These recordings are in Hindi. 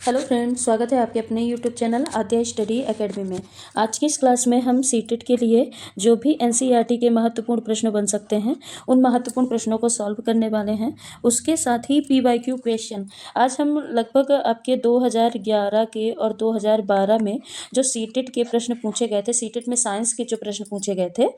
हेलो फ्रेंड्स, स्वागत है आपके अपने यूट्यूब चैनल आद्या स्टडी एकेडमी में। आज की इस क्लास में हम सीटेट के लिए जो भी एनसीईआरटी के महत्वपूर्ण प्रश्न बन सकते हैं उन महत्वपूर्ण प्रश्नों को सॉल्व करने वाले हैं। उसके साथ ही पीवाईक्यू क्वेश्चन आज हम लगभग आपके 2011 के और 2012 में जो सीटेट के प्रश्न पूछे गए थे, सीटेट में साइंस के जो प्रश्न पूछे गए थे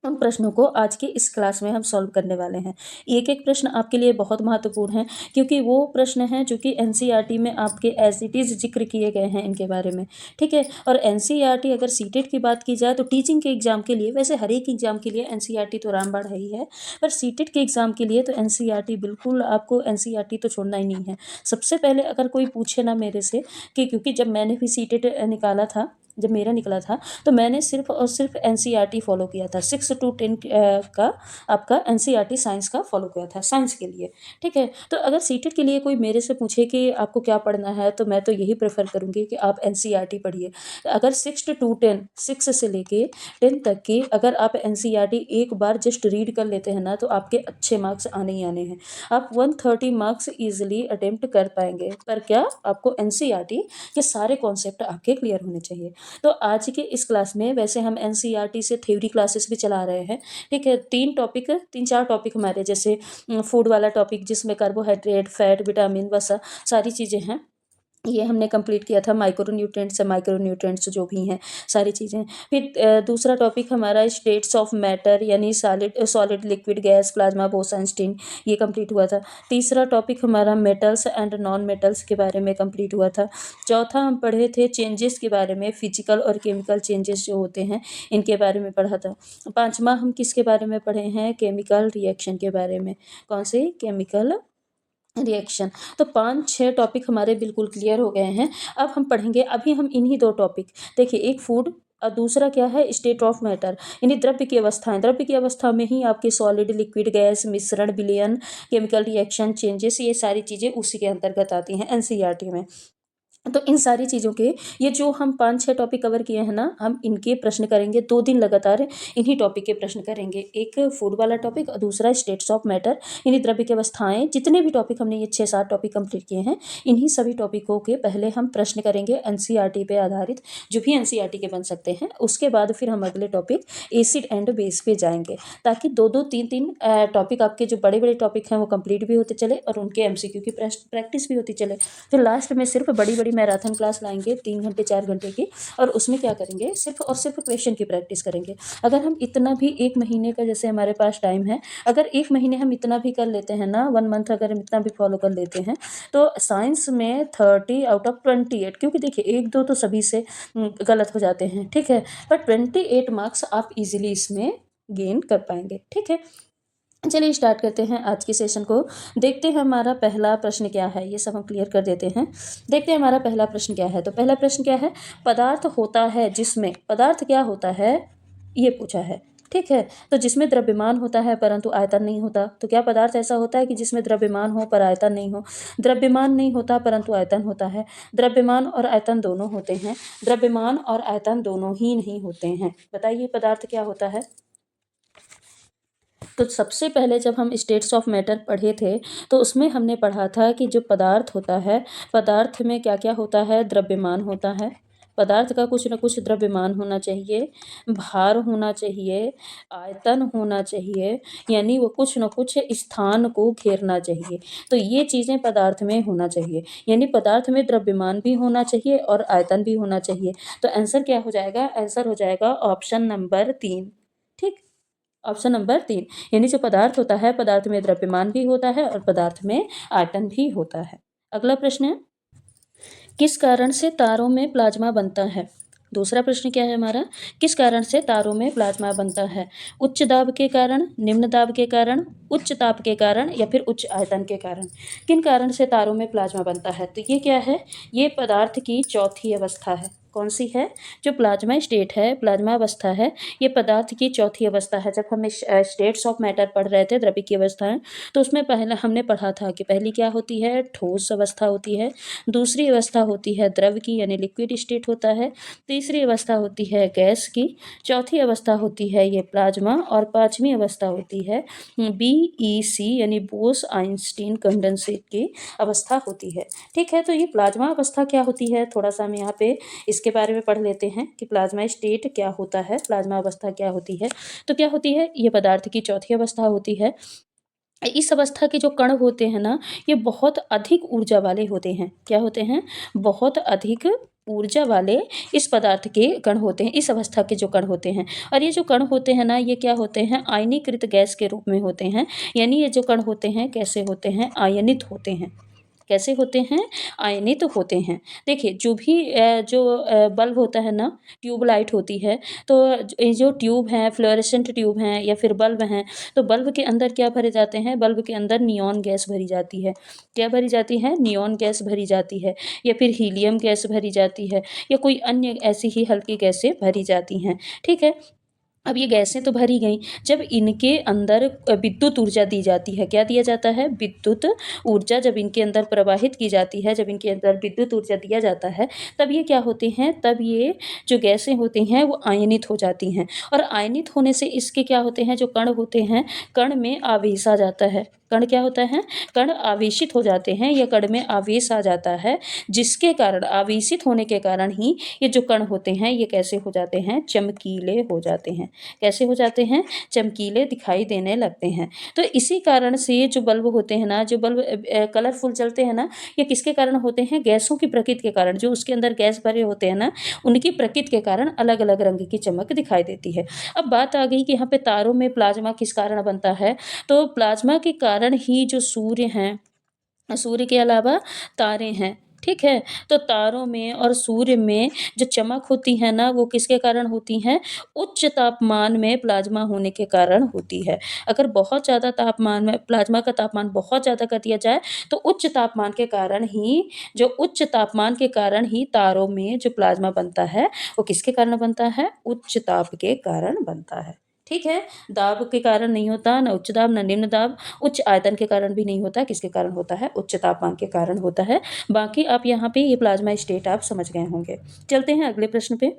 उन प्रश्नों को आज की इस क्लास में हम सॉल्व करने वाले हैं। एक एक प्रश्न आपके लिए बहुत महत्वपूर्ण है क्योंकि वो प्रश्न हैं जो कि एनसीईआरटी में आपके एज इट इज़ जिक्र किए गए हैं इनके बारे में, ठीक है। और एनसीईआरटी अगर सीटेट की बात की जाए तो टीचिंग के एग्जाम के लिए, वैसे हर एक एग्जाम के लिए एनसीईआरटी तो रामबाण है ही है, पर सीटेट के एग्जाम के लिए तो एनसीईआरटी बिल्कुल, आपको एनसीईआरटी तो छोड़ना ही नहीं है। सबसे पहले अगर कोई पूछे ना मेरे से कि, क्योंकि जब मैंने भी सीटेट निकाला था, जब मेरा निकला था तो मैंने सिर्फ और सिर्फ एनसीईआरटी फॉलो किया था। 6 to 10 का आपका एनसीईआरटी साइंस का फॉलो किया था, साइंस के लिए, ठीक है। तो अगर सीटेट के लिए कोई मेरे से पूछे कि आपको क्या पढ़ना है तो मैं तो यही प्रेफर करूँगी कि आप एनसीईआरटी पढ़िए। अगर 6 to 10, 6 से लेके 10 तक की अगर आप एनसीईआरटी एक बार जस्ट रीड कर लेते हैं ना तो आपके अच्छे मार्क्स आने ही आने हैं। आप 130 मार्क्स ईजिली अटेम्प्ट कर पाएंगे, पर क्या आपको एनसीईआरटी के सारे कॉन्सेप्ट आपके क्लियर होने चाहिए। तो आज के इस क्लास में वैसे हम एनसीईआरटी से थ्योरी क्लासेस भी चला रहे हैं, ठीक है। 3 4 टॉपिक हमारे, जैसे फूड वाला टॉपिक जिसमें कार्बोहाइड्रेट, फैट, विटामिन, वसा सारी चीज़ें हैं, ये हमने कंप्लीट किया था। माइक्रोन्यूट्रिएंट्स जो भी हैं सारी चीज़ें। फिर दूसरा टॉपिक हमारा स्टेट्स ऑफ मैटर यानी solid, liquid, gas, plasma, Bose-Einstein, ये कंप्लीट हुआ था। तीसरा टॉपिक हमारा मेटल्स एंड नॉन मेटल्स के बारे में कंप्लीट हुआ था। चौथा हम पढ़े थे चेंजेस के बारे में, फिजिकल और केमिकल चेंजेस जो होते हैं इनके बारे में पढ़ा था। पाँचवा हम किसके बारे में पढ़े हैं? केमिकल रिएक्शन के बारे में। कौन से? Chemical reaction. तो 5-6 टॉपिक हमारे बिल्कुल क्लियर हो गए हैं। अब हम पढ़ेंगे, अभी हम इन्हीं 2 टॉपिक देखिए, एक फूड और दूसरा क्या है? स्टेट ऑफ मैटर, यानी द्रव्य की अवस्थाएं। द्रव्य की अवस्था में ही आपके सॉलिड, लिक्विड, गैस, मिश्रण, विलयन, केमिकल रिएक्शन, चेंजेस, ये सारी चीज़ें उसी के अंतर्गत आती हैं एनसीईआरटी में। तो इन सारी चीज़ों के ये जो हम 5-6 टॉपिक कवर किए हैं ना, हम इनके प्रश्न करेंगे 2 दिन लगातार, इन्हीं टॉपिक के प्रश्न करेंगे। एक फूड वाला टॉपिक और दूसरा स्टेट्स ऑफ मैटर, यानी द्रव्य की अवस्थाएं। जितने भी टॉपिक हमने ये 6-7 टॉपिक कंप्लीट किए हैं, इन्हीं सभी टॉपिकों के पहले हम प्रश्न करेंगे एनसीईआरटी पे आधारित, जो भी एनसीईआरटी के बन सकते हैं। उसके बाद फिर हम अगले टॉपिक एसिड एंड बेस पे जाएंगे, ताकि 2-2, 3-3 टॉपिक आपके जो बड़े बड़े टॉपिक हैं वो कंप्लीट भी होते चले और उनके एमसीक्यू की प्रैक्टिस भी होती चले। फिर लास्ट में सिर्फ बड़ी बड़ी मैराथन क्लास लाएंगे 3 घंटे 4 घंटे की, और उसमें क्या करेंगे? सिर्फ और सिर्फ क्वेश्चन की प्रैक्टिस करेंगे। अगर हम इतना भी 1 महीने का, जैसे हमारे पास टाइम है, अगर 1 महीने हम इतना भी कर लेते हैं ना, 1 मंथ अगर हम इतना भी फॉलो कर लेते हैं, तो साइंस में 30 आउट ऑफ 28, क्योंकि देखिए 1-2 तो सभी से गलत हो जाते हैं, ठीक है, पर 28 मार्क्स आप इजीली इसमें गेन कर पाएंगे, ठीक है। चलिए स्टार्ट करते हैं आज के सेशन को। देखते हैं हमारा पहला प्रश्न क्या है, ये सब हम क्लियर कर देते हैं। देखते हैं हमारा पहला प्रश्न क्या है। तो पहला प्रश्न क्या है? पदार्थ होता है जिसमें, पदार्थ क्या होता है ये पूछा है, ठीक है। तो जिसमें द्रव्यमान होता है परंतु आयतन नहीं होता। तो क्या पदार्थ ऐसा होता है कि जिसमें द्रव्यमान हो पर आयतन नहीं हो? द्रव्यमान नहीं होता परंतु आयतन होता है। द्रव्यमान और आयतन दोनों होते हैं, द्रव्यमान और आयतन दोनों ही नहीं होते हैं। बताइए पदार्थ क्या होता है? तो सबसे पहले जब हम स्टेट्स ऑफ मैटर पढ़े थे तो उसमें हमने पढ़ा था कि जो पदार्थ होता है, पदार्थ में क्या क्या होता है? द्रव्यमान होता है, पदार्थ का कुछ न कुछ द्रव्यमान होना चाहिए, भार होना चाहिए, आयतन होना चाहिए, यानी वो कुछ न कुछ स्थान को घेरना चाहिए। तो ये चीज़ें पदार्थ में होना चाहिए, यानी पदार्थ में द्रव्यमान भी होना चाहिए और आयतन भी होना चाहिए। तो आंसर क्या हो जाएगा? आंसर हो जाएगा ऑप्शन नंबर 3, ठीक। ऑप्शन नंबर 3, यानी जो पदार्थ होता है, पदार्थ में द्रव्यमान भी होता है और पदार्थ में आयतन भी होता है। अगला प्रश्न है, किस कारण से तारों में प्लाज्मा बनता है? दूसरा प्रश्न क्या है हमारा? किस कारण से तारों में प्लाज्मा बनता है? उच्च दाब के कारण, निम्न दाब के कारण, उच्च ताप के कारण या फिर उच्च आयतन के कारण? किन कारण से तारों में प्लाज्मा बनता है? तो ये क्या है? ये पदार्थ की चौथी अवस्था है, कौन सी है? जो प्लाज्मा स्टेट है, प्लाज्मा अवस्था है, ये पदार्थ की चौथी अवस्था है। जब हम स्टेट्स ऑफ मैटर पढ़ रहे थे, द्रव्य अवस्थाएं, तो उसमें पहले हमने पढ़ा था कि पहली क्या होती है? ठोस अवस्था होती है। दूसरी अवस्था होती है द्रव की, यानी लिक्विड स्टेट होता है। तीसरी अवस्था होती है गैस की। चौथी अवस्था होती है ये प्लाज्मा, और पांचवी अवस्था होती है BEC यानी बोस आइंस्टीन कंडेंसेट की अवस्था होती है। ठीक है, तो ये प्लाज्मा अवस्था क्या होती है, थोड़ा सा हम यहाँ पे इसके बारे में पढ़ लेते हैं कि प्लाज्मा स्टेट क्या होता है, प्लाज्मा अवस्था क्या होती है। तो क्या होती है? ये पदार्थ की चौथी अवस्था होती है। इस अवस्था के जो कण होते हैं ना, ये बहुत अधिक ऊर्जा वाले होते हैं। क्या होते हैं? बहुत अधिक ऊर्जा वाले इस पदार्थ के कण होते हैं, इस अवस्था के जो कण होते हैं। और ये जो कण होते हैं ना, ये क्या होते हैं? आयनीकृत गैस के रूप में होते हैं। यानी ये जो कण होते हैं कैसे होते हैं? आयनित होते हैं। कैसे होते हैं? आयनित होते हैं। देखिए, जो भी बल्ब होता है ना, ट्यूब लाइट होती है, तो ये जो ट्यूब हैं, फ्लोरेसेंट ट्यूब हैं या फिर बल्ब हैं, तो बल्ब के अंदर क्या भरे जाते हैं? बल्ब के अंदर नियॉन गैस भरी जाती है। क्या भरी जाती है? नियॉन गैस भरी जाती है, या फिर हीलियम गैस भरी जाती है, या कोई अन्य ऐसी ही हल्की गैसें भरी जाती हैं। ठीक है, अब ये गैसें तो भरी गई, जब इनके अंदर विद्युत ऊर्जा दी जाती है, क्या दिया जाता है? विद्युत ऊर्जा जब इनके अंदर प्रवाहित की जाती है, जब इनके अंदर विद्युत ऊर्जा दिया जाता है, तब ये क्या होते हैं? तब ये जो गैसें होती हैं वो आयनित हो जाती हैं। और आयनित होने से इसके क्या होते हैं? जो कण होते हैं, कण में आवेश आ जाता है। कण क्या होता है? कण आवेशित हो जाते हैं, या कण में आवेश आ जाता है, जिसके कारण, आवेशित होने के कारण ही ये जो कण होते हैं ये कैसे हो जाते हैं? चमकीले हो जाते हैं। कैसे हो जाते हैं? चमकीले दिखाई देने लगते हैं। तो इसी कारण से जो बल्ब होते हैं ना, जो बल्ब कलरफुल जलते हैं ना, ये किसके कारण होते हैं? गैसों की प्रकृति के कारण। जो उसके अंदर गैस भरे होते हैं ना, उनकी प्रकृति के कारण अलग अलग रंग की चमक दिखाई देती है। अब बात आ गई कि यहाँ पे तारों में प्लाज्मा किस कारण बनता है। तो प्लाज्मा के कारण ही जो सूर्य हैं, सूर्य के अलावा तारे हैं। ठीक है, तो तारों में और सूर्य में जो चमक होती है ना, वो किसके कारण होती है? उच्च तापमान में प्लाज्मा होने के कारण होती है। अगर बहुत ज़्यादा तापमान में प्लाज्मा का तापमान बहुत ज़्यादा कर दिया जाए, तो उच्च तापमान के कारण ही, जो उच्च तापमान के कारण ही तारों में जो प्लाज्मा बनता है, वो किसके कारण बनता है? उच्च ताप के कारण बनता है। ठीक है, दाब के कारण नहीं होता, ना उच्च दाब ना निम्न दाब, उच्च आयतन के कारण भी नहीं होता। किसके कारण होता है? उच्च तापमान के कारण होता है। बाकी आप यहाँ पे ये प्लाज्मा स्टेट आप समझ गए होंगे। चलते हैं अगले प्रश्न पे।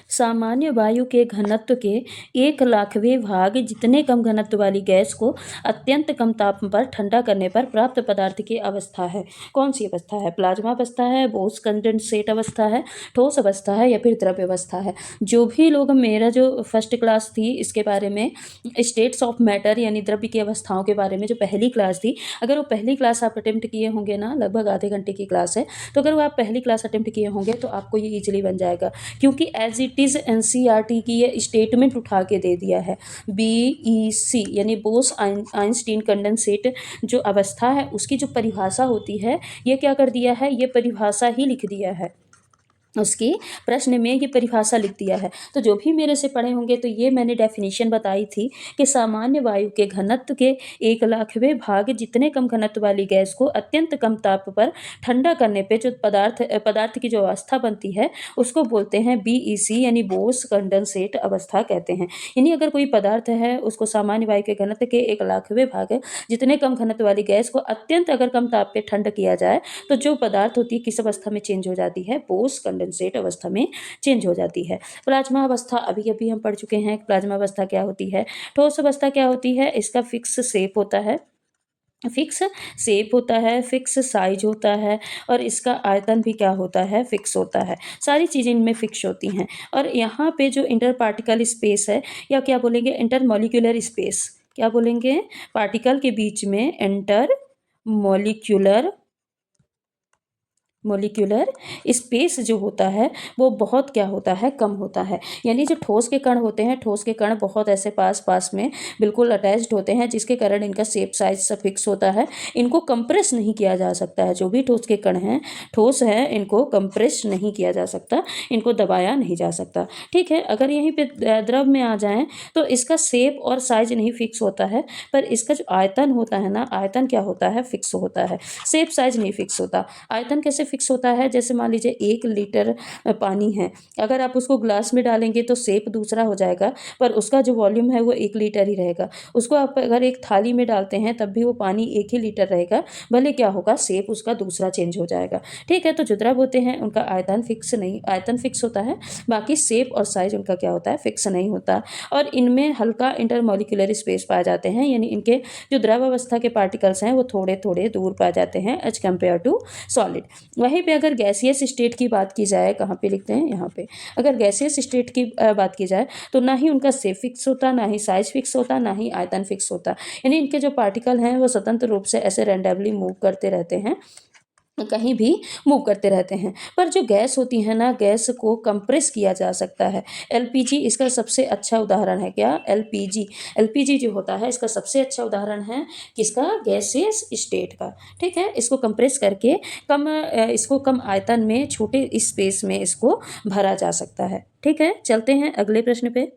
सामान्य वायु के घनत्व के 1,00,000वें भाग जितने कम घनत्व वाली गैस को अत्यंत कम ताप पर ठंडा करने पर प्राप्त पदार्थ की अवस्था है। कौन सी अवस्था है? प्लाज्मा अवस्था है, बोस कंडेंसेट अवस्था है, ठोस अवस्था है, या फिर द्रव्य अवस्था है। जो भी लोग, मेरा जो फर्स्ट क्लास थी इसके बारे में, स्टेट्स ऑफ मैटर यानी द्रव्य की अवस्थाओं के बारे में जो पहली क्लास थी, अगर वो पहली क्लास आप अटेम्प्ट किए होंगे ना, लगभग आधे घंटे की क्लास है, तो अगर वो आप पहली क्लास अटेम्प्ट किए होंगे तो आपको ये ईजिली बन जाएगा। क्योंकि एज इट इज़ NCERT की ये स्टेटमेंट उठा के दे दिया है। BEC यानी बोस आइंस्टीन कंडेंसेट जो अवस्था है, उसकी जो परिभाषा होती है, ये क्या कर दिया है? ये परिभाषा ही लिख दिया है। उसके प्रश्न में ये परिभाषा लिख दिया है। तो जो भी मेरे से पढ़े होंगे, तो ये मैंने डेफिनेशन बताई थी कि सामान्य वायु के घनत्व के 1,00,000वें भाग जितने कम घनत्व वाली गैस को अत्यंत कम ताप पर ठंडा करने पे जो पदार्थ की जो अवस्था बनती है, उसको बोलते हैं BEC यानी बोस कंडेंसेट अवस्था कहते हैं। यानी अगर कोई पदार्थ है, उसको सामान्य वायु के घनत्व के 1,00,000वें भाग जितने कम घनत्व वाली गैस को अत्यंत अगर कम ताप पे ठंड किया जाए, तो जो पदार्थ होती है किस अवस्था में चेंज हो जाती है? बोस कंडेंसेट अवस्था में चेंज हो जाती है। प्लाज्मा अवस्था अभी अभी हम पढ़ चुके हैं। प्लाज्मा अवस्था क्या होती है? ठोस अवस्था क्या होती है? इसका फिक्स शेप होता है, फिक्स शेप होता है, फिक्स साइज होता है, और इसका आयतन भी क्या होता है? फिक्स होता है। सारी चीज़ें इनमें फिक्स होती हैं। और यहाँ पे जो इंटर पार्टिकल स्पेस है, या क्या बोलेंगे? Inter molecular space. क्या बोलेंगे? पार्टिकल के बीच में इंटर मॉलिक्यूलर स्पेस जो होता है, वो बहुत क्या होता है? कम होता है। यानी जो ठोस के कण होते हैं, ठोस के कण बहुत ऐसे पास पास में बिल्कुल अटैच्ड होते हैं, जिसके कारण इनका शेप साइज सब फिक्स होता है। इनको कंप्रेस नहीं किया जा सकता है। जो भी ठोस के कण हैं, ठोस हैं, इनको कंप्रेस नहीं किया जा सकता, इनको दबाया नहीं जा सकता। ठीक है, अगर यहीं पे द्रव में आ जाएं, तो इसका शेप और साइज नहीं फिक्स होता है, पर इसका जो आयतन होता है ना, आयतन क्या होता है? फिक्स होता है। शेप साइज नहीं फिक्स होता। आयतन कैसे फिक्स होता है, जैसे मान लीजिए 1 लीटर पानी है, अगर आप उसको ग्लास में डालेंगे तो शेप दूसरा हो जाएगा, पर उसका जो वॉल्यूम है वो 1 लीटर ही रहेगा। उसको आप अगर एक थाली में डालते हैं तब भी वो पानी 1 ही लीटर रहेगा, भले क्या होगा शेप उसका दूसरा चेंज हो जाएगा। ठीक है, तो जो द्रव होते हैं उनका आयतन फिक्स होता है, बाकी शेप और साइज उनका क्या होता है, फिक्स नहीं होता। और इनमें हल्का इंटरमॉलिक्यूलर स्पेस पाए जाते हैं, यानी इनके जो द्रव अवस्था के पार्टिकल्स हैं वो थोड़े थोड़े दूर पाए जाते हैं एज कम्पेयर टू सॉलिड। वहीं पे अगर गैसियस स्टेट की बात की जाए, कहाँ पे लिखते हैं, यहाँ पे, अगर गैसियस स्टेट की बात की जाए तो ना ही उनका शेप फिक्स होता, ना ही साइज फिक्स होता, ना ही आयतन फिक्स होता, यानी इनके जो पार्टिकल हैं वो स्वतंत्र रूप से ऐसे रैंडमली मूव करते रहते हैं, कहीं भी मूव करते रहते हैं। पर जो गैस होती है ना, गैस को कंप्रेस किया जा सकता है। एलपीजी इसका सबसे अच्छा उदाहरण है। क्या? एलपीजी। एलपीजी जो होता है इसका सबसे अच्छा उदाहरण है किसका? गैसियस स्टेट का। ठीक है, इसको कंप्रेस करके इसको कम आयतन में छोटे स्पेस में इसको भरा जा सकता है। ठीक है, चलते हैं अगले प्रश्न पे।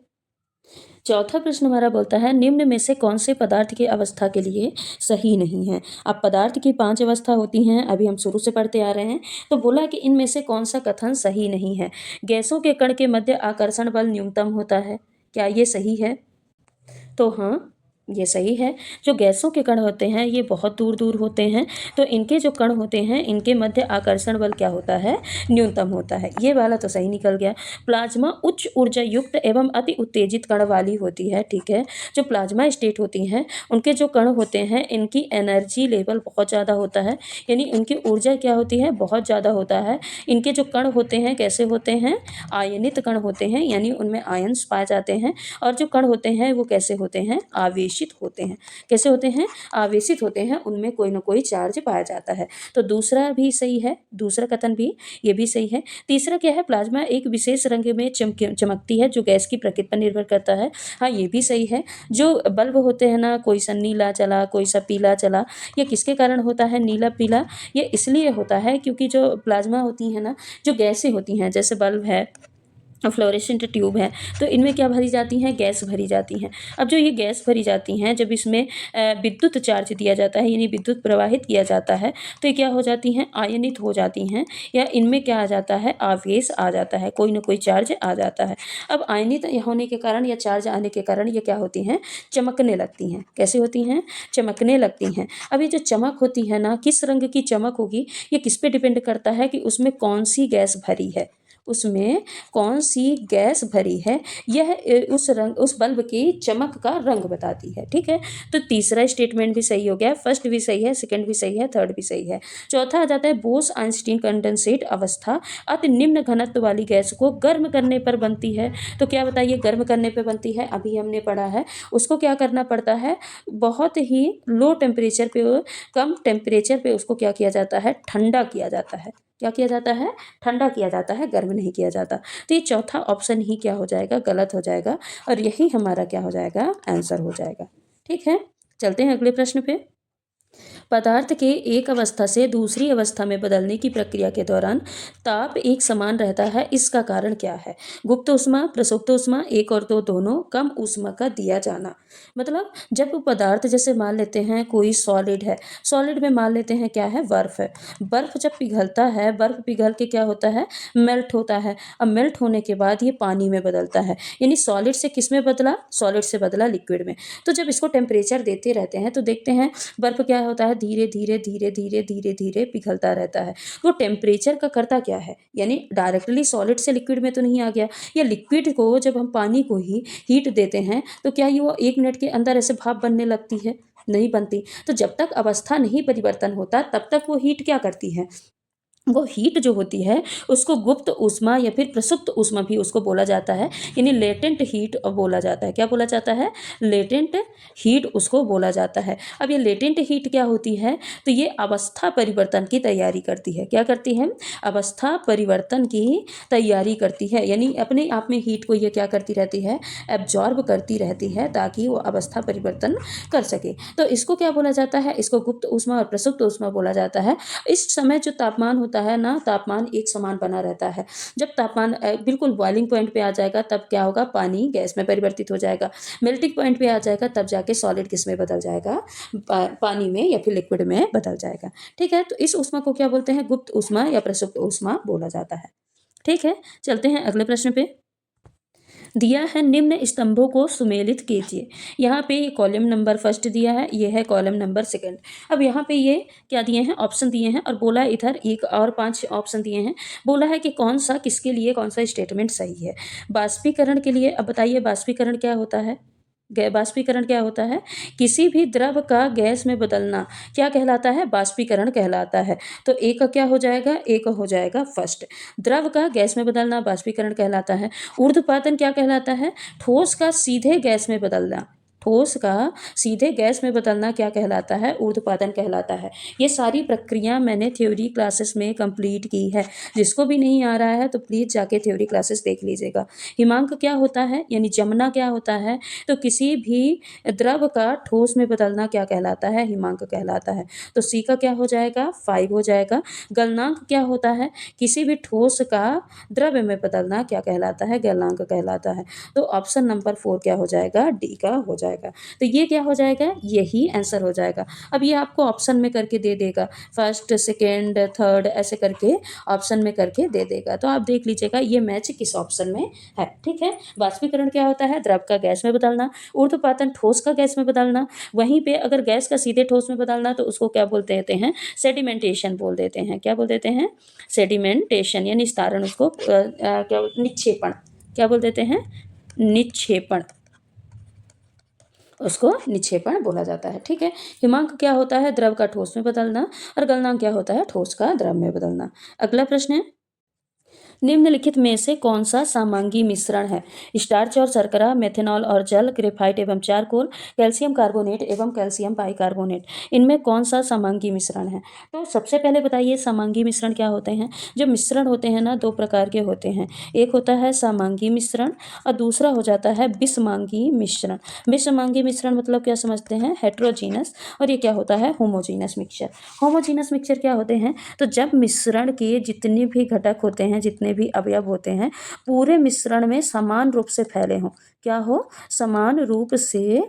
चौथा प्रश्न हमारा बोलता है, निम्न में से कौन से पदार्थ की अवस्था के लिए सही नहीं है। अब पदार्थ की 5 अवस्था होती हैं, अभी हम शुरू से पढ़ते आ रहे हैं, तो बोला कि इनमें से कौन सा कथन सही नहीं है। गैसों के कण के मध्य आकर्षण बल न्यूनतम होता है, क्या ये सही है? तो हाँ, ये सही है। जो गैसों के कण होते हैं ये बहुत दूर दूर होते हैं, तो इनके जो कण होते हैं इनके मध्य आकर्षण बल क्या होता है? न्यूनतम होता है। ये वाला तो सही निकल गया। प्लाज्मा उच्च ऊर्जा युक्त एवं अति उत्तेजित कण वाली होती है। ठीक है, जो प्लाज्मा स्टेट होती हैं उनके जो कण होते हैं इनकी एनर्जी लेवल बहुत ज़्यादा होता है, यानी उनकी ऊर्जा क्या होती है? बहुत ज़्यादा होता है। इनके जो कण होते हैं कैसे होते हैं? आयनित कण होते हैं, यानी उनमें आयंस पाए जाते हैं। और जो कण होते हैं वो कैसे होते हैं? आवेशित होते हैं। कैसे होते हैं? आवेशित होते हैं, उनमें कोई ना कोई चार्ज पाया जाता है। तो दूसरा भी सही है, दूसरा कथन भी, ये भी सही है। तीसरा क्या है? प्लाज्मा एक विशेष रंग में चमकती है, जो गैस की प्रकृति पर निर्भर करता है। हाँ, ये भी सही है। जो बल्ब होते हैं ना, कोई सा नीला चला, कोई सा पीला चला, ये किसके कारण होता है नीला पीला? ये इसलिए होता है क्योंकि जो प्लाज्मा होती है ना, जो गैसें होती हैं, जैसे बल्ब है, फ्लोरेसेंट ट्यूब है, तो इनमें क्या भरी जाती हैं? गैस भरी जाती हैं। अब जो ये गैस भरी जाती हैं, जब इसमें विद्युत चार्ज दिया जाता है, यानी विद्युत प्रवाहित किया जाता है, तो ये क्या हो जाती हैं? आयनित हो जाती हैं, या इनमें क्या आ जाता है? आवेश आ जाता है, कोई ना कोई चार्ज आ जाता है। अब आयनित होने के कारण या चार्ज आने के कारण ये क्या होती हैं? चमकने लगती हैं। कैसे होती हैं? चमकने लगती हैं। अब ये जो चमक होती है ना, किस रंग की चमक होगी, ये किस पे डिपेंड करता है कि उसमें कौन सी गैस भरी है, उसमें कौन सी गैस भरी है, यह उस बल्ब की चमक का रंग बताती है। ठीक है, तो तीसरा स्टेटमेंट भी सही हो गया, फर्स्ट भी सही है, सेकंड भी सही है, थर्ड भी सही है। चौथा आ जाता है, बोस आइंस्टीन कंडेंसेट अवस्था अति निम्न घनत्व वाली गैस को गर्म करने पर बनती है। तो क्या बताइए, गर्म करने पर बनती है? अभी हमने पढ़ा है, उसको क्या करना पड़ता है? बहुत ही लो टेम्परेचर पे, कम टेम्परेचर पे उसको क्या किया जाता है? ठंडा किया जाता है। क्या किया जाता है? ठंडा किया जाता है, गर्म नहीं किया जाता। तो ये चौथा ऑप्शन ही क्या हो जाएगा? गलत हो जाएगा, और यही हमारा क्या हो जाएगा? आंसर हो जाएगा। ठीक है, चलते हैं अगले प्रश्न पे। पदार्थ के एक अवस्था से दूसरी अवस्था में बदलने की प्रक्रिया के दौरान ताप एक समान रहता है, इसका कारण क्या है? गुप्त ऊष्मा, प्रसुप्त ऊष्मा, एक और दो दोनों, कम ऊष्मा का दिया जाना। मतलब जब पदार्थ, जैसे मान लेते हैं कोई सॉलिड है, सॉलिड में मान लेते हैं क्या है? बर्फ है। बर्फ जब पिघलता है, बर्फ पिघल के क्या होता है? मेल्ट होता है। अब मेल्ट होने के बाद ये पानी में बदलता है, यानी सॉलिड से किस में बदला? सॉलिड से बदला लिक्विड में। तो जब इसको टेम्परेचर देते रहते हैं तो देखते हैं बर्फ क्या होता है? धीरे धीरे धीरे धीरे धीरे धीरे पिघलता रहता है। तो टेम्परेचर का करता क्या है? यानी डायरेक्टली सॉलिड से लिक्विड में तो नहीं आ गया, या लिक्विड को जब हम पानी को ही हीट देते हैं तो क्या ये वो 1 मिनट के अंदर ऐसे भाप बनने लगती है? नहीं बनती। तो जब तक अवस्था नहीं परिवर्तन होता तब तक वो हीट क्या करती है? वो हीट जो होती है उसको गुप्त ऊष्मा या फिर प्रसुप्त ऊष्मा भी उसको बोला जाता है, यानी लेटेंट हीट बोला जाता है। क्या बोला जाता है? लेटेंट हीट उसको बोला जाता है। अब ये लेटेंट हीट क्या होती है? तो ये अवस्था परिवर्तन की तैयारी करती है। क्या करती है? अवस्था परिवर्तन की तैयारी करती है, यानी अपने आप में हीट को ये क्या करती रहती है? एब्जॉर्ब करती रहती है, ताकि वो अवस्था परिवर्तन कर सके। तो इसको क्या बोला जाता है? इसको गुप्त ऊष्मा और प्रसुप्त ऊष्मा बोला जाता है। इस समय जो तापमान होता होता है ना, तापमान एक समान बना रहता है। जब तापमान बिल्कुल बॉइलिंग पॉइंट पे आ जाएगा तब क्या होगा, पानी गैस में परिवर्तित हो जाएगा। मेल्टिंग पॉइंट पे आ जाएगा तब जाके सॉलिड किस में बदल जाएगा, पानी में या फिर लिक्विड में बदल जाएगा। ठीक है, तो इस ऊष्मा को क्या बोलते हैं, गुप्त ऊष्मा या प्रसुप्त ऊष्मा बोला जाता है। ठीक है, चलते हैं अगले प्रश्न पे। दिया है निम्न स्तंभों को सुमेलित कीजिए। यहाँ पे ये कॉलम नंबर फर्स्ट दिया है, ये है कॉलम नंबर सेकंड। अब यहाँ पे ये क्या दिए हैं, ऑप्शन दिए हैं और बोला इधर एक और 5 ऑप्शन दिए हैं। बोला है कि कौन सा किसके लिए कौन सा स्टेटमेंट सही है। बाष्पीकरण के लिए अब बताइए, बाष्पीकरण क्या होता है। बाष्पीकरण क्या होता है, किसी भी द्रव का गैस में बदलना क्या कहलाता है, बाष्पीकरण कहलाता है। तो एक का क्या हो जाएगा, एक हो जाएगा फर्स्ट। द्रव का गैस में बदलना बाष्पीकरण कहलाता है। ऊर्ध्वपातन क्या कहलाता है, ठोस का सीधे गैस में बदलना। ठोस का सीधे गैस में बदलना क्या कहलाता है, ऊर्ध्वपातन कहलाता है। ये सारी प्रक्रिया मैंने थ्योरी क्लासेस में कंप्लीट की है। जिसको भी नहीं आ रहा है तो प्लीज़ जाके थ्योरी क्लासेस देख लीजिएगा। हिमांक क्या होता है, यानी जमना क्या होता है, तो किसी भी द्रव का ठोस में बदलना क्या कहलाता है, हिमांक कहलाता है। तो सी का क्या हो जाएगा, 5 हो जाएगा। गलनांक क्या होता है, किसी भी ठोस का द्रव्य में बदलना क्या कहलाता है, गलनांक कहलाता है। तो ऑप्शन नंबर 4 क्या हो जाएगा, डी का हो जाएगा। तो ये क्या हो जाएगा, यही आंसर हो जाएगा। अब ये आपको ऑप्शन में करके दे देगा, फर्स्ट सेकेंड थर्ड ऐसे करके ऑप्शन में करके दे देगा। तो आप देख लीजिएगा ये मैच किस ऑप्शन में है। ठीक है, बाष्पीकरण क्या होता है, द्रव का गैस में बदलना। ऊर्ध्वपातन ठोस का गैस में बदलना। वहीं पे अगर गैस का सीधे ठोस में बदलना तो उसको क्या बोलते देते हैं, सेडिमेंटेशन बोल देते हैं। क्या बोल देते हैं, सेडिमेंटेशन, यानी निस्तारण, उसको क्या निक्षेपण, क्या बोल देते हैं, निक्षेपण, उसको निक्षेपण बोला जाता है। ठीक है, हिमांक क्या होता है, द्रव का ठोस में बदलना, और गलनांक क्या होता है, ठोस का द्रव में बदलना। अगला प्रश्न है, निम्नलिखित में से कौन सा समांगी मिश्रण है। स्टार्च और शर्करा, मेथनॉल और जल, ग्रेफाइट एवं चारकोल, कैल्शियम कार्बोनेट एवं कैल्शियम बाइकार्बोनेट, इनमें कौन सा समांगी मिश्रण है। तो सबसे पहले बताइए समांगी मिश्रण क्या होते हैं। जो मिश्रण होते हैं ना, 2 प्रकार के होते हैं। एक होता है समांगी मिश्रण और दूसरा हो जाता है विषमांगी मिश्रण। विषमांगी मिश्रण मतलब क्या समझते हैं, हेट्रोजीनस, और ये क्या होता है, होमोजीनस मिक्सचर। होमोजीनस मिक्सचर क्या होते हैं, तो जब मिश्रण के जितने भी घटक होते हैं, जितने भी अवयव होते हैं, पूरे मिश्रण में समान रूप से फैले हों। क्या हो, समान रूप से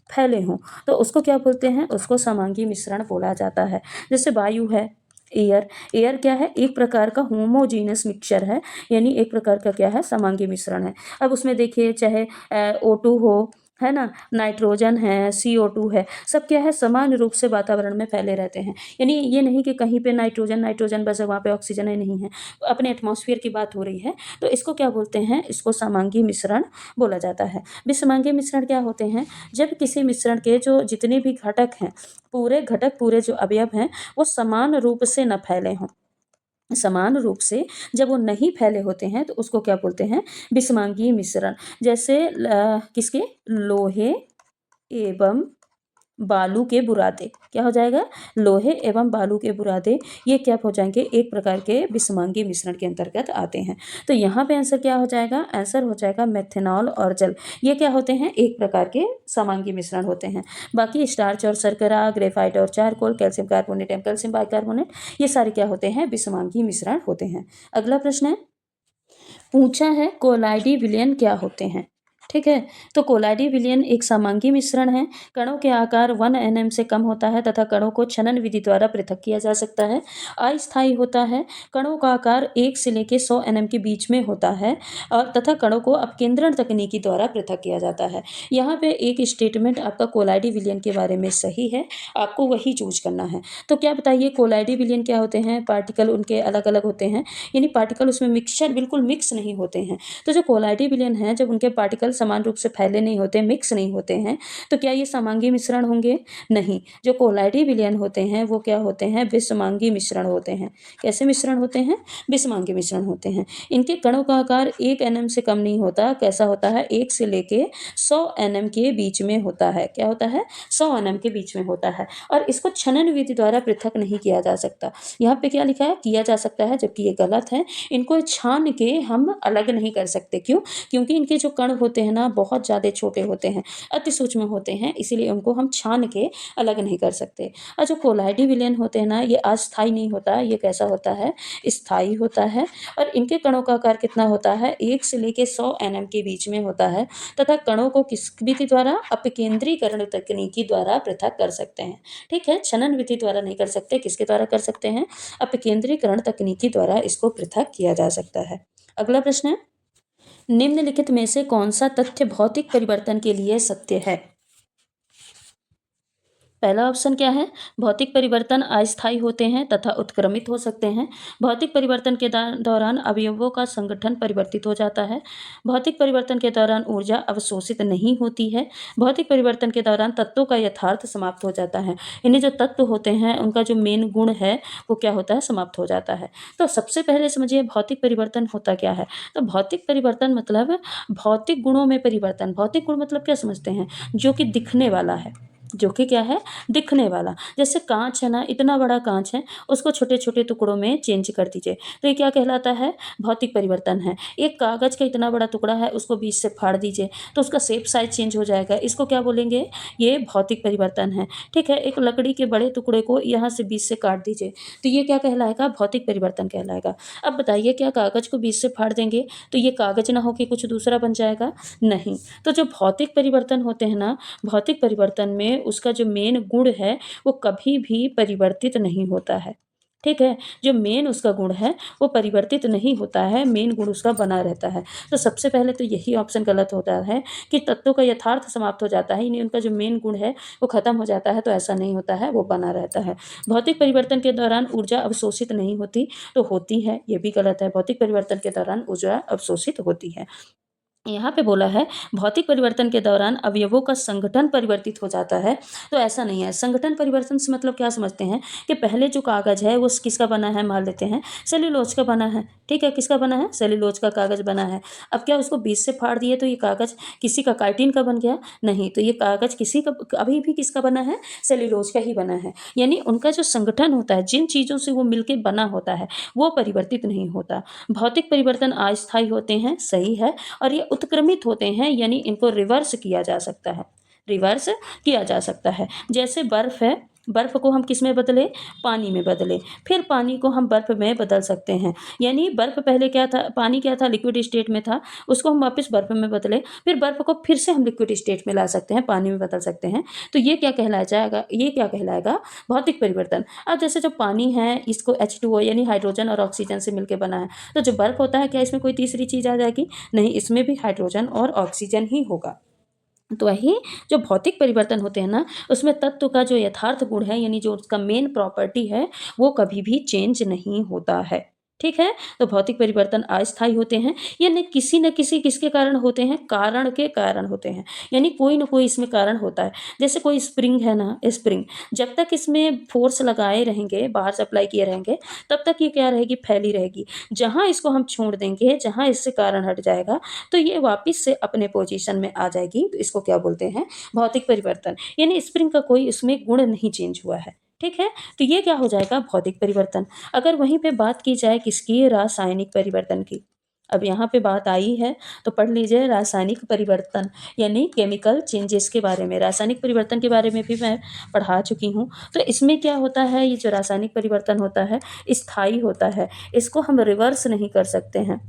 फैले हों, तो उसको क्या बोलते हैं, उसको समांगी मिश्रण बोला जाता है। जैसे वायु है, एयर, एयर क्या है, एक प्रकार का होमोजीनस मिक्सचर है, यानी एक प्रकार का क्या है, समांगी मिश्रण है। अब उसमें देखिए चाहे O2 हो, है ना, नाइट्रोजन है, CO2 है, सब क्या है, समान रूप से वातावरण में फैले रहते हैं। यानी ये नहीं कि कहीं पे नाइट्रोजन नाइट्रोजन बस वहाँ पे ऑक्सीजन ही नहीं है, अपने एटमॉस्फेयर की बात हो रही है। तो इसको क्या बोलते हैं, इसको समांगी मिश्रण बोला जाता है। विषमांगी मिश्रण क्या होते हैं, जब किसी मिश्रण के जो जितने भी घटक हैं, पूरे घटक, पूरे जो अवयव हैं, वो समान रूप से न फैले हों। समान रूप से जब वो नहीं फैले होते हैं तो उसको क्या बोलते हैं, विषमांगी मिश्रण। जैसे किसके, लोहे एवं बालू के बुरादे, क्या हो जाएगा, लोहे एवं बालू के बुरादे, ये क्या हो जाएंगे, एक प्रकार के विषमांगी मिश्रण के अंतर्गत आते हैं। तो यहाँ पे आंसर क्या हो जाएगा, आंसर हो जाएगा मेथनॉल और जल। ये क्या होते हैं, एक प्रकार के समांगी मिश्रण होते हैं। बाकी स्टार्च और शर्करा, ग्रेफाइट और चारकोल, कैल्शियम कार्बोनेट एवं कैल्शियम बाइकार्बोनेट, ये सारे क्या होते हैं, विषमांगी मिश्रण होते हैं। अगला प्रश्न है, पूछा है कोलाइडी विलयन क्या होते हैं। ठीक है, तो कोलाइडी विलयन एक समांगी मिश्रण है। कणों के आकार 1 nm से कम होता है तथा कणों को छनन विधि द्वारा पृथक किया जा सकता है। अस्थायी होता है, कणों का आकार 1 से लेकर 100 nm के बीच में होता है, और तथा कणों को अपकेंद्रण तकनीकी द्वारा पृथक किया जाता है। यहाँ पे एक स्टेटमेंट आपका कोलाइडी विलयन के बारे में सही है, आपको वही चूज करना है। तो क्या बताइए, कोलाइडी विलयन क्या होते हैं, पार्टिकल उनके अलग अलग होते हैं, यानी पार्टिकल उसमें मिक्सचर बिल्कुल मिक्स नहीं होते हैं। तो जो कोलाइडी विलयन है, जब उनके पार्टिकल समान रूप से फैले नहीं होते, मिक्स नहीं होते हैं, तो क्या ये समांगी मिश्रण होंगे, नहीं। जो कोलाइडी विलयन होते हैं वो क्या होते हैं, विषमांगी मिश्रण होते हैं। कैसे मिश्रण होते हैं, विषमांगी मिश्रण होते हैं। इनके कणों का आकार 1 nm से कम नहीं होता, कैसा होता है, 1 से लेके 100 nm के बीच में होता है। क्या होता है, 100 nm के बीच में होता है, और इसको छनन विधि द्वारा पृथक नहीं किया जा सकता। यहाँ पे क्या लिखा है, किया जा सकता है, जबकि ये गलत है। इनको छान के हम अलग नहीं कर सकते। क्यों, क्योंकि इनके जो कण होते हैं हैं ना बहुत ज़्यादा छोटे होते हैं, अति सूक्ष्म होते हैं, इसीलिए उनको हम छान के अलग नहीं कर सकते। और जो कोलाइडी विलयन होते हैं ना, ये अस्थायी नहीं होता, ये कैसा होता है, स्थायी होता है। और इनके कणों का आकार कितना होता है, 1 से लेके 100 nm के बीच में होता है तथा कणों को किस विधि द्वारा, अपकेंद्रीकरण तकनीकी द्वारा पृथक कर सकते हैं। ठीक है, छनन विधि द्वारा नहीं कर सकते, किसके द्वारा कर सकते हैं, अपकेंद्रीकरण तकनीकी द्वारा इसको पृथक किया जा सकता है। अगला प्रश्न है, निम्नलिखित में से कौन सा तथ्य भौतिक परिवर्तन के लिए सत्य है। पहला ऑप्शन क्या है, भौतिक परिवर्तन अस्थायी होते हैं तथा उत्क्रमित हो सकते हैं। भौतिक परिवर्तन के दौरान अवयवों का संगठन परिवर्तित हो जाता है। भौतिक परिवर्तन के दौरान ऊर्जा अवशोषित नहीं होती है। भौतिक परिवर्तन के दौरान तत्वों का यथार्थ समाप्त हो जाता है। इन्हें जो तत्व होते हैं उनका जो मेन गुण है वो क्या होता है, समाप्त हो जाता है। तो सबसे पहले समझिए भौतिक परिवर्तन होता क्या है। तो भौतिक परिवर्तन मतलब भौतिक गुणों में परिवर्तन। भौतिक गुण मतलब क्या समझते हैं, जो कि दिखने वाला है, जो कि क्या है, दिखने वाला। जैसे कांच है ना, इतना बड़ा कांच है, उसको छोटे छोटे टुकड़ों में चेंज कर दीजिए तो ये क्या कहलाता है, भौतिक परिवर्तन है। एक कागज का इतना बड़ा टुकड़ा है, उसको बीच से फाड़ दीजिए तो उसका शेप साइज चेंज हो जाएगा, इसको क्या बोलेंगे, ये भौतिक परिवर्तन है। ठीक है, एक लकड़ी के बड़े टुकड़े को यहाँ से बीच से काट दीजिए तो ये क्या कहलाएगा, भौतिक परिवर्तन कहलाएगा। अब बताइए, क्या कागज को बीच से फाड़ देंगे तो ये कागज ना हो कि कुछ दूसरा बन जाएगा, नहीं। तो जो भौतिक परिवर्तन होते हैं ना, भौतिक परिवर्तन में उसका जो मेन गुण है वो कभी भी परिवर्तित नहीं होता है। ठीक है, जो मेन उसका गुण है वो परिवर्तित नहीं होता है, मेन गुण उसका बना रहता है। तो सबसे पहले तो यही ऑप्शन गलत होता है कि तत्वों का यथार्थ समाप्त हो जाता है, यानी उनका जो मेन गुण है वो खत्म हो जाता है, तो ऐसा नहीं होता है, वो बना रहता है। भौतिक परिवर्तन के दौरान ऊर्जा अवशोषित नहीं होती, तो होती है, ये भी गलत है। भौतिक परिवर्तन के दौरान ऊर्जा अवशोषित होती है। यहाँ पे बोला है भौतिक परिवर्तन के दौरान अवयवों का संगठन परिवर्तित हो जाता है, तो ऐसा नहीं है। संगठन परिवर्तन से मतलब क्या समझते हैं कि पहले जो कागज है वो किसका बना है, मान लेते हैं सेल्यूलोज का बना है। ठीक है, किसका बना है, सेल्यूलोज का कागज बना है। अब क्या उसको बीच से फाड़ दिए तो ये कागज किसी का काइटिन का बन गया, नहीं। तो ये कागज किसी का अभी भी किसका बना है, सेल्यूलोज का ही बना है। यानी उनका जो संगठन होता है, जिन चीज़ों से वो मिलकर बना होता है, वो परिवर्तित नहीं होता। भौतिक परिवर्तन अस्थायी होते हैं, सही है। और ये उत्क्रमित होते हैं, यानी इनको रिवर्स किया जा सकता है, रिवर्स किया जा सकता है। जैसे बर्फ है, बर्फ को हम किस में बदले, पानी में बदले, फिर पानी को हम बर्फ में बदल सकते हैं। यानी बर्फ पहले क्या था, पानी क्या था, लिक्विड स्टेट में था, उसको हम वापस बर्फ में बदले, फिर बर्फ को फिर से हम लिक्विड स्टेट में ला सकते हैं, पानी में बदल सकते हैं। तो ये क्या कहलाया जाएगा, ये क्या कहलाएगा, भौतिक परिवर्तन। अब जैसे जो पानी है इसको H2O यानी हाइड्रोजन और ऑक्सीजन से मिलकर बना है, तो जो बर्फ होता है क्या इसमें कोई तीसरी चीज़ आ जाएगी, नहीं, इसमें भी हाइड्रोजन और ऑक्सीजन ही होगा। तो वही जो भौतिक परिवर्तन होते हैं ना, उसमें तत्व का जो यथार्थ गुण है, यानी जो उसका मेन प्रॉपर्टी है, वो कभी भी चेंज नहीं होता है। ठीक है, तो भौतिक परिवर्तन अस्थायी होते हैं, ये न किसी किसके कारण होते हैं, कारण के कारण होते हैं। यानी कोई ना कोई इसमें कारण होता है। जैसे कोई स्प्रिंग है ना, स्प्रिंग जब तक इसमें फोर्स लगाए रहेंगे, बाहर से अप्लाई किए रहेंगे, तब तक ये क्या रहेगी, फैली रहेगी। जहाँ इसको हम छोड़ देंगे, जहाँ इससे कारण हट जाएगा, तो ये वापस से अपने पोजीशन में आ जाएगी। तो इसको क्या बोलते हैं, भौतिक परिवर्तन। यानी स्प्रिंग का कोई इसमें गुण नहीं चेंज हुआ है। ठीक है, तो ये क्या हो जाएगा, भौतिक परिवर्तन। अगर वहीं पे बात की जाए किसकी, रासायनिक परिवर्तन की। अब यहाँ पे बात आई है तो पढ़ लीजिए रासायनिक परिवर्तन, यानी केमिकल चेंजेस के बारे में। रासायनिक परिवर्तन के बारे में भी मैं पढ़ा चुकी हूँ। तो इसमें क्या होता है, ये जो रासायनिक परिवर्तन होता है स्थायी होता है, इसको हम रिवर्स नहीं कर सकते हैं,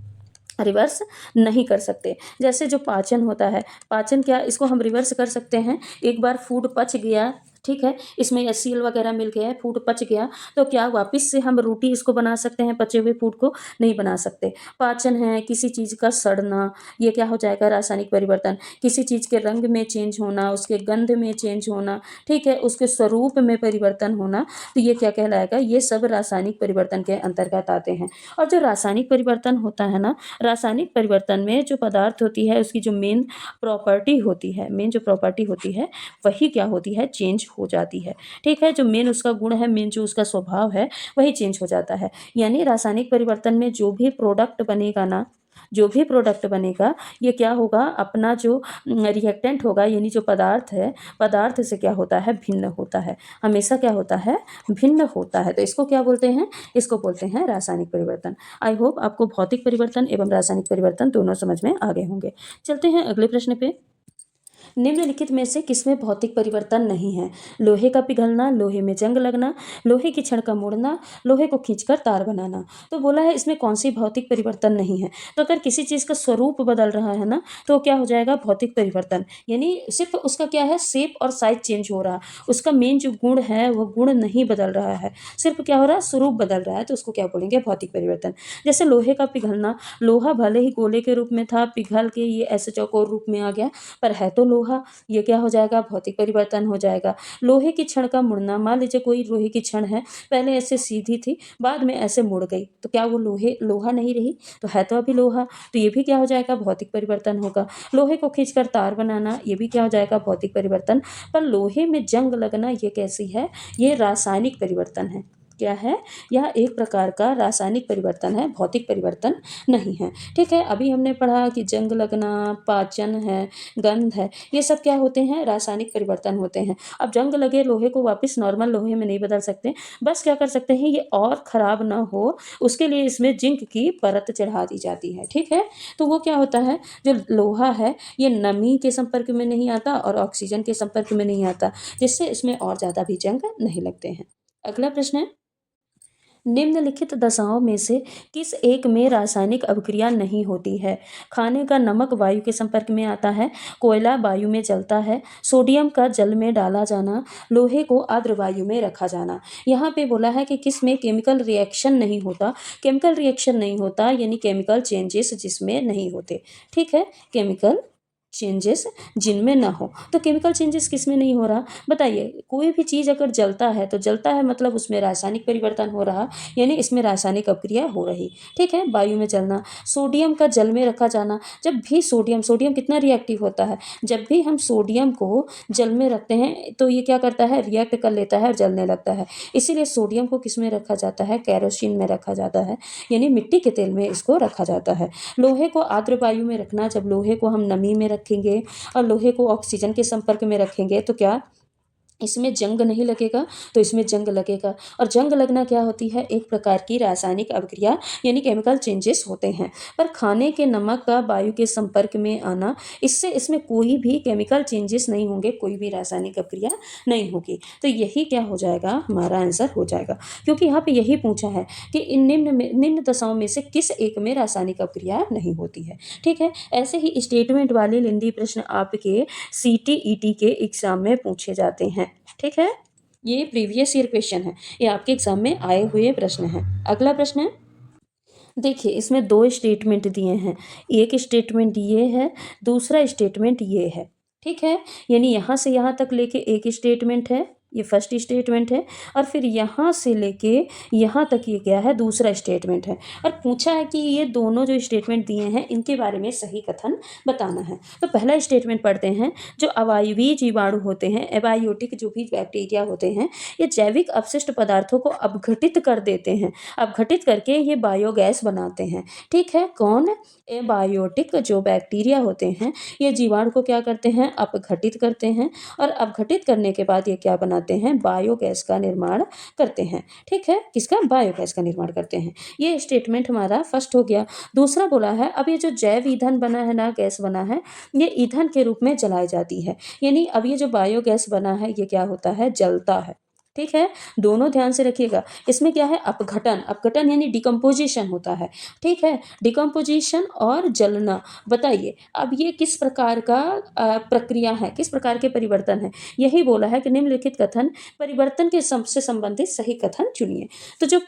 रिवर्स नहीं कर सकते। जैसे जो पाचन होता है, पाचन क्या, इसको हम रिवर्स कर सकते हैं। एक बार फूड पच गया, ठीक है, इसमें एसियल वगैरह मिल गया है, फूड पच गया, तो क्या वापस से हम रोटी इसको बना सकते हैं, पचे हुए फूड को नहीं बना सकते। पाचन है किसी चीज़ का सड़ना, ये क्या हो जाएगा, रासायनिक परिवर्तन। किसी चीज़ के रंग में चेंज होना, उसके गंध में चेंज होना, ठीक है, उसके स्वरूप में परिवर्तन होना, तो ये क्या कहलाएगा, ये सब रासायनिक परिवर्तन के अंतर्गत आते हैं। और जो रासायनिक परिवर्तन होता है ना, रासायनिक परिवर्तन में जो पदार्थ होती है उसकी जो मेन प्रॉपर्टी होती है, मेन जो प्रॉपर्टी होती है वही क्या होती है, चेंज हो जाती है। ठीक है, जो मेन उसका गुण है, मेन जो उसका स्वभाव है वही चेंज हो जाता है। यानी रासायनिक परिवर्तन में जो भी प्रोडक्ट बनेगा ना, जो भी प्रोडक्ट बनेगा ये क्या होगा, अपना जो रिएक्टेंट होगा यानी जो पदार्थ है, पदार्थ से क्या होता है, भिन्न होता है, हमेशा क्या होता है, भिन्न होता है। तो इसको क्या बोलते हैं, इसको बोलते हैं रासायनिक परिवर्तन। आई होप आपको भौतिक परिवर्तन एवं रासायनिक परिवर्तन दोनों समझ में आ गए होंगे। चलते हैं अगले प्रश्न पे। निम्नलिखित में से किसमें भौतिक परिवर्तन नहीं है? लोहे का पिघलना, लोहे में जंग लगना, लोहे की छड़ का मुड़ना, लोहे को खींचकर तार बनाना। तो बोला है इसमें कौन सी भौतिक परिवर्तन नहीं है। तो अगर किसी चीज़ का स्वरूप बदल रहा है ना, तो क्या हो जाएगा, भौतिक परिवर्तन। यानी सिर्फ उसका क्या है, शेप और साइज चेंज हो रहा, उसका मेन जो गुण है वो गुण नहीं बदल रहा है, सिर्फ क्या हो रहा है, स्वरूप बदल रहा है, तो उसको क्या बोलेंगे, भौतिक परिवर्तन। जैसे लोहे का पिघलना, लोहा भले ही गोले के रूप में था, पिघल के ये ऐसे चौकोर रूप में आ गया, पर है तो लोहा, ये क्या हो जाएगा, भौतिक परिवर्तन हो जाएगा। लोहे की छड़ का मुड़ना, मान लीजिए कोई लोहे की छड़ है, पहले ऐसे सीधी थी, बाद में ऐसे मुड़ गई, तो क्या वो लोहा नहीं रही, तो है तो अभी लोहा, तो ये भी क्या हो जाएगा, भौतिक परिवर्तन होगा। लोहे को खींचकर तार बनाना, ये भी क्या हो जाएगा, भौतिक परिवर्तन। पर लोहे में जंग लगना ये कैसी है, ये रासायनिक परिवर्तन है। क्या है, यह एक प्रकार का रासायनिक परिवर्तन है, भौतिक परिवर्तन नहीं है। ठीक है, अभी हमने पढ़ा कि जंग लगना, पाचन है, गंध है, ये सब क्या होते हैं, रासायनिक परिवर्तन होते हैं। अब जंग लगे लोहे को वापस नॉर्मल लोहे में नहीं बदल सकते, बस क्या कर सकते हैं, ये और ख़राब ना हो उसके लिए इसमें जिंक की परत चढ़ा दी जाती है। ठीक है, तो वो क्या होता है, जो लोहा है ये नमी के संपर्क में नहीं आता और ऑक्सीजन के संपर्क में नहीं आता, जिससे इसमें और ज़्यादा भी जंग नहीं लगते हैं। अगला प्रश्न है, निम्नलिखित दशाओं में से किस एक में रासायनिक अभिक्रिया नहीं होती है? खाने का नमक वायु के संपर्क में आता है, कोयला वायु में जलता है, सोडियम का जल में डाला जाना, लोहे को आर्द्र वायु में रखा जाना। यहाँ पे बोला है कि किस में केमिकल रिएक्शन नहीं होता, केमिकल रिएक्शन नहीं होता यानी केमिकल चेंजेस जिसमें नहीं होते। ठीक है, केमिकल चेंजेस जिनमें ना हो, तो केमिकल चेंजेस किस में नहीं हो रहा, बताइए। कोई भी चीज़ अगर जलता है तो जलता है मतलब उसमें रासायनिक परिवर्तन हो रहा, यानी इसमें रासायनिक अभिक्रिया हो रही। ठीक है, वायु में जलना, सोडियम का जल में रखा जाना, जब भी सोडियम कितना रिएक्टिव होता है, जब भी हम सोडियम को जल में रखते हैं तो ये क्या करता है, रिएक्ट कर लेता है और जलने लगता है। इसीलिए सोडियम को किस में रखा जाता है, केरोसिन में रखा जाता है, यानी मिट्टी के तेल में इसको रखा जाता है। लोहे को आर्द्र वायु में रखना, जब लोहे को हम नमी में रखेंगे और लोहे को ऑक्सीजन के संपर्क में रखेंगे तो क्या इसमें जंग नहीं लगेगा, तो इसमें जंग लगेगा। और जंग लगना क्या होती है, एक प्रकार की रासायनिक अभिक्रिया यानी केमिकल चेंजेस होते हैं। पर खाने के नमक का वायु के संपर्क में आना, इससे इसमें कोई भी केमिकल चेंजेस नहीं होंगे, कोई भी रासायनिक अभिक्रिया नहीं होगी। तो यही क्या हो जाएगा, हमारा आंसर हो जाएगा, क्योंकि यहाँ पे यही पूछा है कि इन निम्न दशाओं में से किस एक में रासायनिक अभिक्रिया नहीं होती है। ठीक है, ऐसे ही स्टेटमेंट वाले लेंदी प्रश्न आपके CTET के एग्जाम में पूछे जाते हैं। ठीक है, ये प्रीवियस ईयर क्वेश्चन है, ये आपके एग्जाम में आए हुए प्रश्न हैं। अगला प्रश्न है, देखिए इसमें 2 स्टेटमेंट दिए हैं, एक स्टेटमेंट ये है, दूसरा स्टेटमेंट ये है। ठीक है, यानी यहाँ से यहाँ तक लेके एक स्टेटमेंट है, ये फर्स्ट स्टेटमेंट है, और फिर यहाँ से लेके यहाँ तक ये क्या है, दूसरा स्टेटमेंट है। और पूछा है कि ये दोनों जो स्टेटमेंट दिए हैं इनके बारे में सही कथन बताना है। तो पहला स्टेटमेंट पढ़ते हैं, जो अवायवीय जीवाणु होते हैं, एबायोटिक जो भी बैक्टीरिया होते हैं, ये जैविक अपशिष्ट पदार्थों को अपघटित कर देते हैं, अपघटित करके ये बायोगैस बनाते हैं। ठीक है, कौन, एबायोटिक जो बैक्टीरिया होते हैं ये जीवाणु को क्या करते हैं, अपघटित करते हैं, और अपघटित करने के बाद ये क्या बनाते हैं, बायोगैस का निर्माण करते हैं। ठीक है, किसका, बायोगैस का निर्माण करते हैं। ये स्टेटमेंट हमारा फर्स्ट हो गया। दूसरा बोला है, अब ये जो जैव ईंधन बना है ना, गैस बना है, ये ईंधन के रूप में जलाई जाती है, यानी अब ये जो बायोगैस बना है ये क्या होता है, जलता है। ठीक है, दोनों ध्यान से रखिएगा, इसमें क्या है, अपघटन, अपघटन यानी डिकम्पोजिशन होता है। ठीक है, डिकम्पोजिशन और जलना, बताइए अब ये किस प्रकार का प्रक्रिया है, किस प्रकार के परिवर्तन है। यही बोला है कि निम्नलिखित कथन परिवर्तन के से संबंधित सही कथन चुनिए। तो जो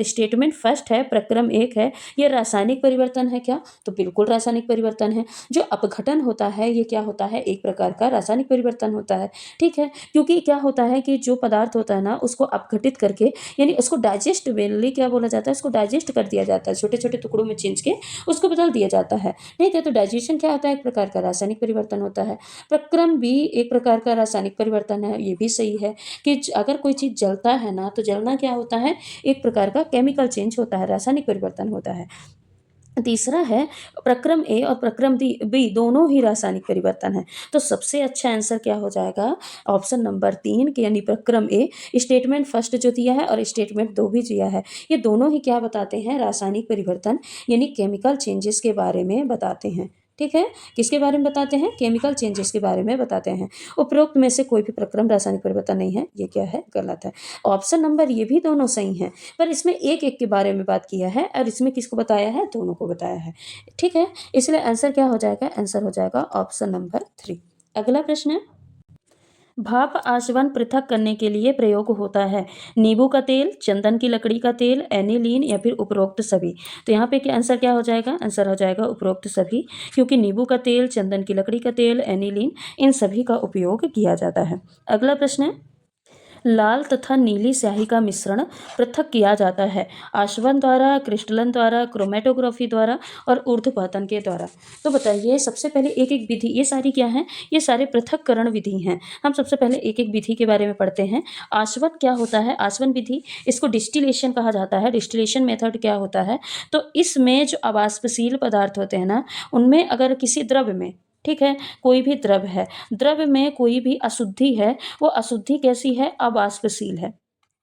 स्टेटमेंट फर्स्ट है, प्रक्रम 1 है, ये रासायनिक परिवर्तन है क्या, तो बिल्कुल रासायनिक परिवर्तन है। जो अपघटन होता है ये क्या होता है, एक प्रकार का रासायनिक परिवर्तन होता है। ठीक है, क्योंकि क्या होता है कि जो पदार्थ होता है ना उसको अपघटित करके, यानी उसको डाइजेस्ट बेनली क्या बोला जाता है, उसको डाइजेस्ट कर दिया जाता है, छोटे छोटे टुकड़ों में छींच के उसको बदल दिया जाता है। ठीक है, तो डाइजेशन क्या होता है, एक प्रकार का रासायनिक परिवर्तन होता है। प्रक्रम भी एक प्रकार का रासायनिक परिवर्तन है, ये भी सही है कि अगर कोई चीज़ जलता है ना तो जलना क्या होता है, एक प्रकार का केमिकल चेंज होता है, रासायनिक परिवर्तन होता है। तीसरा है प्रक्रम ए और प्रक्रम बी दोनों ही रासायनिक परिवर्तन है। तो सबसे अच्छा आंसर क्या हो जाएगा? ऑप्शन नंबर 3 के यानी प्रक्रम ए। स्टेटमेंट फर्स्ट जो दिया है और स्टेटमेंट 2 भी दिया है, ये दोनों ही क्या बताते हैं? रासायनिक परिवर्तन यानी केमिकल चेंजेस के बारे में बताते हैं। ठीक है, किसके बारे में बताते हैं? केमिकल चेंजेस के बारे में बताते हैं। उपरोक्त में से कोई भी प्रक्रम रासायनिक परिवर्तन नहीं है, ये क्या है? गलत है। ऑप्शन नंबर ये भी दोनों सही हैं, पर इसमें एक एक के बारे में बात किया है और इसमें किसको बताया है? दोनों को बताया है। ठीक है, इसलिए आंसर क्या हो जाएगा? आंसर हो जाएगा ऑप्शन नंबर 3। अगला प्रश्न है, भाप आसवन पृथक करने के लिए प्रयोग होता है। नींबू का तेल, चंदन की लकड़ी का तेल, एनिलीन या फिर उपरोक्त सभी। तो यहाँ पे क्या आंसर क्या हो जाएगा? आंसर हो जाएगा उपरोक्त सभी, क्योंकि नींबू का तेल, चंदन की लकड़ी का तेल, एनिलीन, इन सभी का उपयोग किया जाता है। अगला प्रश्न है, लाल तथा नीली स्याही का मिश्रण पृथक किया जाता है आसवन द्वारा, क्रिस्टलन द्वारा, क्रोमेटोग्राफी द्वारा और ऊर्ध्वपातन के द्वारा। तो बताइए सबसे पहले एक एक विधि, ये सारी क्या हैं? ये सारे पृथक्करण विधि हैं। हम सबसे पहले एक एक विधि के बारे में पढ़ते हैं। आसवन क्या होता है? आसवन विधि, इसको डिस्टिलेशन कहा जाता है। डिस्टिलेशन मेथड क्या होता है? तो इसमें जो अवाष्पशील पदार्थ होते हैं ना, उनमें अगर किसी द्रव्य में, ठीक है, कोई भी द्रव्य है, द्रव्य में कोई भी अशुद्धि है, वो अशुद्धि कैसी है? अवाष्पशील है।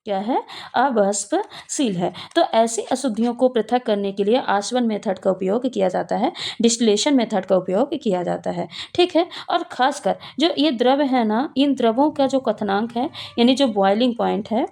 क्या है? अवाष्पशील है। तो ऐसी अशुद्धियों को पृथक करने के लिए आसवन मेथड का उपयोग किया जाता है, डिस्टिलेशन मेथड का उपयोग किया जाता है। ठीक है, और खासकर जो ये द्रव्य है ना, इन द्रवों का जो क्वथनांक है यानी जो बॉइलिंग पॉइंट है,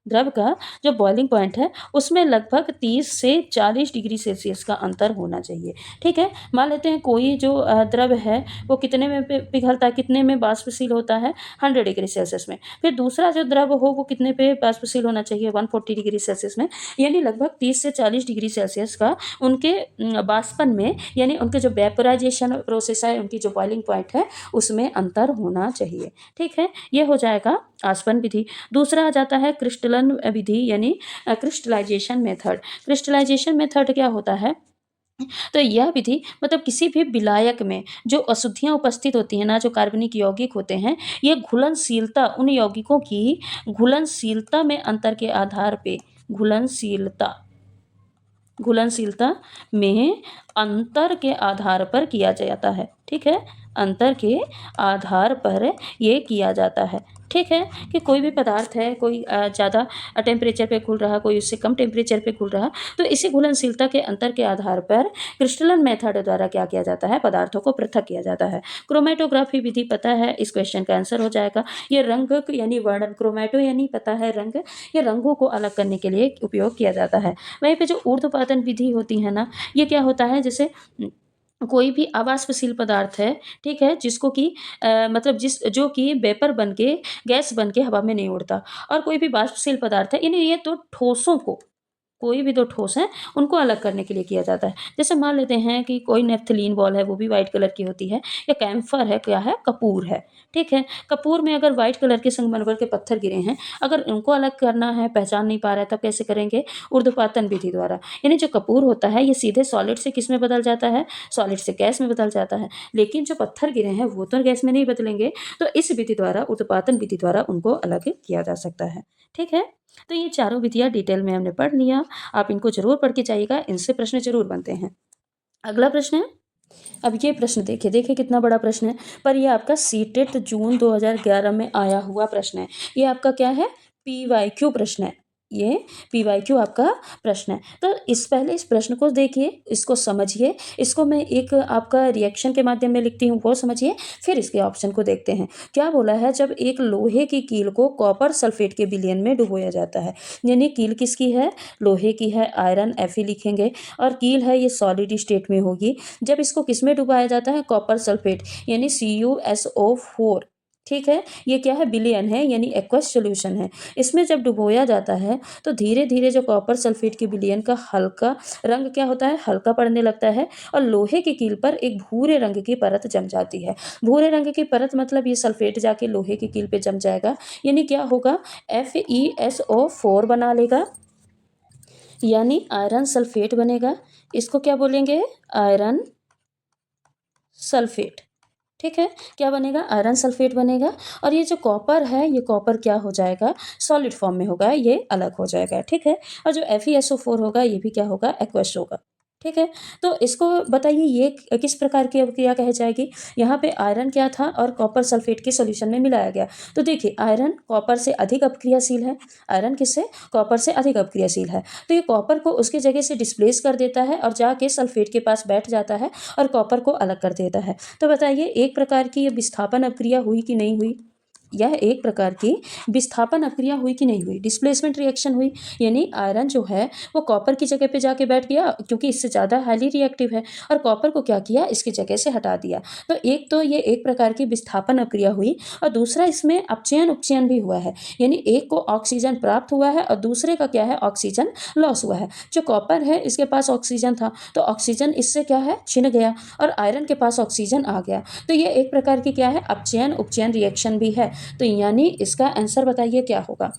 द्रव का जो बॉइलिंग पॉइंट है, उसमें लगभग 30 से 40 डिग्री सेल्सियस का अंतर होना चाहिए। ठीक है, मान लेते हैं कोई जो द्रव है वो कितने में पिघलता है, कितने में वाष्पशील होता है? 100 डिग्री सेल्सियस में। फिर दूसरा जो द्रव हो वो कितने पे वाष्पशील होना चाहिए? 140 डिग्री सेल्सियस में। यानी लगभग 30 से 40 डिग्री सेल्सियस का उनके वाष्पन में, यानी उनके जो वेपोराइजेशन प्रोसेस है, उनकी जो बॉइलिंग पॉइंट है, उसमें अंतर होना चाहिए। ठीक है, ये हो जाएगा आसवन विधि। दूसरा आ जाता है क्रिस्टलन विधि यानी क्रिस्टलाइजेशन मेथड। क्रिस्टलाइजेशन मेथड क्या होता है? तो यह विधि मतलब किसी भी विलायक में जो अशुद्धियां उपस्थित होती हैं ना, जो कार्बनिक यौगिक होते हैं, ये घुलनशीलता, उन यौगिकों की घुलनशीलता में अंतर के आधार पे, घुलनशीलता घुलनशीलता में अंतर के आधार पर किया जाता है। ठीक है, अंतर के आधार पर ये किया जाता है। ठीक है, कि कोई भी पदार्थ है, कोई ज़्यादा टेम्परेचर पे घुल रहा, कोई उससे कम टेम्परेचर पे घुल रहा, तो इसी घुलनशीलता के अंतर के आधार पर क्रिस्टलन मेथड द्वारा क्या किया जाता है? पदार्थों को पृथक किया जाता है। क्रोमेटोग्राफी विधि पता है, इस क्वेश्चन का आंसर हो जाएगा। ये रंग यानी वर्णन, क्रोमेटो यानी पता है रंग, ये रंगों को अलग करने के लिए उपयोग किया जाता है। वहीं पे जो ऊर्ध्वपातन विधि होती है ना, ये क्या होता है? जैसे कोई भी अवाष्पशील पदार्थ है, ठीक है, जिसको कि मतलब जो कि वेपर बन के, गैस बन के हवा में नहीं उड़ता, और कोई भी वाष्पशील पदार्थ है, यानी ये तो ठोसों को, कोई भी 2 ठोस हैं, उनको अलग करने के लिए किया जाता है। जैसे मान लेते हैं कि कोई नेफ्थलीन बॉल है, वो भी व्हाइट कलर की होती है, या कैम्फर है, क्या है? कपूर है। ठीक है, कपूर में अगर व्हाइट कलर के संगमरमर के पत्थर गिरे हैं, अगर उनको अलग करना है, पहचान नहीं पा रहा है, तब कैसे करेंगे? ऊर्ध्वपातन विधि द्वारा। यानी जो कपूर होता है, ये सीधे सॉलिड से किस में बदल जाता है? सॉलिड से गैस में बदल जाता है। लेकिन जो पत्थर गिरे हैं, वो तो गैस में नहीं बदलेंगे, तो इस विधि द्वारा, ऊर्ध्वपातन विधि द्वारा उनको अलग किया जा सकता है। ठीक है, तो ये चारों विधियाँ डिटेल में हमने पढ़ लिया। आप इनको ज़रूर पढ़ के जाइएगा, इनसे प्रश्न ज़रूर बनते हैं। अगला प्रश्न है, अब ये प्रश्न देखिए, देखिए कितना बड़ा प्रश्न है, पर ये आपका सीटेट जून 2011 में आया हुआ प्रश्न है। ये आपका क्या है? PYQ प्रश्न है। ये PYQ आपका प्रश्न है। तो पहले इस प्रश्न को देखिए, इसको समझिए, इसको मैं एक आपका रिएक्शन के माध्यम में लिखती हूँ, वो समझिए, फिर इसके ऑप्शन को देखते हैं। क्या बोला है? जब एक लोहे की कील को कॉपर सल्फेट के विलयन में डुबोया जाता है, यानी कील किसकी है? लोहे की है, आयरन Fe लिखेंगे, और कील है ये सॉलिड स्टेट में होगी। जब इसको किस में डुबाया जाता है? कॉपर सल्फेट यानी CuSO4। ठीक है, ये क्या है? विलयन है, यानी एक्वस सॉल्यूशन है। इसमें जब डुबोया जाता है तो धीरे धीरे जो कॉपर सल्फेट के विलयन का हल्का रंग क्या होता है? हल्का पड़ने लगता है, और लोहे की कील पर एक भूरे रंग की परत जम जाती है। भूरे रंग की परत मतलब ये सल्फेट जाके लोहे की कील पे जम जाएगा, यानी क्या होगा? FeSO4 बना लेगा, यानी आयरन सल्फेट बनेगा। इसको क्या बोलेंगे? Iron sulphate. ठीक है, क्या बनेगा? आयरन सल्फेट बनेगा। और ये जो कॉपर है, ये कॉपर क्या हो जाएगा? सॉलिड फॉर्म में होगा, ये अलग हो जाएगा। ठीक है, और जो FeSO4 होगा, ये भी क्या होगा? एक्वस होगा। ठीक है। तो इसको बताइए ये किस प्रकार की अभिक्रिया कही जाएगी। यहाँ पे आयरन क्या था और कॉपर सल्फेट के सॉल्यूशन में मिलाया गया। तो देखिए आयरन कॉपर से अधिक अपक्रियाशील है। आयरन किससे? कॉपर से अधिक अपक्रियाशील है। तो ये कॉपर को उसकी जगह से डिस्प्लेस कर देता है और जाके सल्फेट के पास बैठ जाता है और कॉपर को अलग कर देता है। तो बताइए एक प्रकार की ये विस्थापन अपक्रिया हुई कि नहीं हुई? यह एक प्रकार की विस्थापन अपक्रिया हुई कि नहीं हुई? डिस्प्लेसमेंट रिएक्शन हुई। यानी आयरन जो है वो कॉपर की जगह पे जाके बैठ गया क्योंकि इससे ज़्यादा हाईली रिएक्टिव है, और कॉपर को क्या किया, इसकी जगह से हटा दिया। तो ये एक प्रकार की विस्थापन अपक्रिया हुई, और दूसरा इसमें अपचयन उपचयन भी हुआ है। यानी एक को ऑक्सीजन प्राप्त हुआ है और दूसरे का क्या है, ऑक्सीजन लॉस हुआ है। जो कॉपर है इसके पास ऑक्सीजन था तो ऑक्सीजन इससे क्या है, छिन गया, और आयरन के पास ऑक्सीजन आ गया। तो ये एक प्रकार की क्या है, अपचयन उपचयन रिएक्शन भी है। तो यानी इसका आंसर बताइए क्या होगा।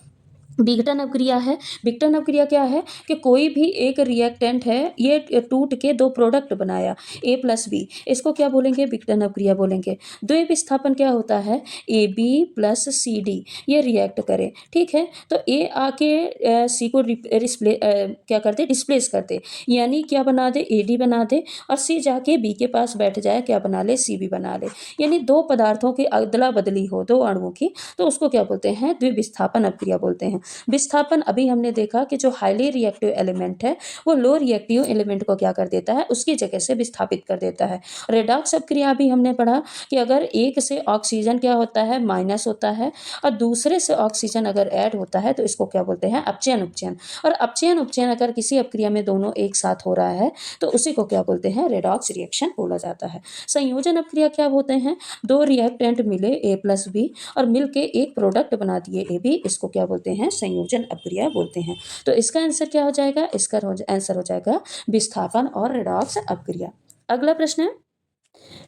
विघटन अपक्रिया है। विघटन अपक्रिया क्या है कि कोई भी एक रिएक्टेंट है, ये टूट के दो प्रोडक्ट बनाया ए प्लस बी, इसको क्या बोलेंगे, विघटन अपक्रिया बोलेंगे। द्वि विस्थापन क्या होता है, A B plus C D ये रिएक्ट करे, ठीक है। तो ए आके सी को क्या करते, डिस्प्लेस करते, यानी क्या बना दे, ए डी बना दे, और सी जाके बी के पास बैठ जाए, क्या बना ले, सी बी बना ले। यानी दो पदार्थों की अदला बदली हो, दो अणुओं की, तो उसको क्या बोलते हैं, द्विविस्थापन अपक्रिया बोलते हैं। विस्थापन अभी हमने देखा कि जो हाईली रिएक्टिव एलिमेंट है वो लो रिएक्टिव एलिमेंट को क्या कर देता है, उसकी जगह से विस्थापित कर देता है। रेडॉक्स अपक्रिया भी हमने पढ़ा कि अगर एक से ऑक्सीजन क्या होता है, माइनस होता है, और दूसरे से ऑक्सीजन अगर ऐड होता है तो इसको क्या बोलते हैं, अपचयन उपचयन। और अपचयन उपचयन अगर किसी अपक्रिया में दोनों एक साथ हो रहा है तो उसी को क्या बोलते हैं, रेडॉक्स रिएक्शन बोला जाता है। संयोजन अपक्रिया क्या होते हैं, दो रिएक्टेंट मिले ए प्लस बी और मिलके एक प्रोडक्ट बना दिए ए बी, इसको क्या बोलते हैं, संयोजन अपक्रिया बोलते हैं। तो इसका आंसर क्या हो जाएगा, इसका आंसर हो जाएगा विस्थापन और रेडॉक्स अपक्रिया। अगला प्रश्न है,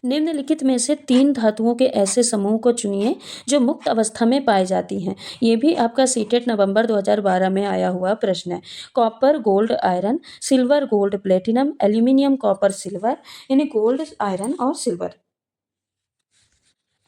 निम्नलिखित में से तीन धातुओं के ऐसे समूह को चुनिए जो मुक्त अवस्था में पाई जाती हैं। ये भी आपका सीटेट नवंबर 2012 में आया हुआ प्रश्न है। Copper gold iron, silver gold platinum, aluminium copper silver, यानी गोल्ड आयरन और सिल्वर।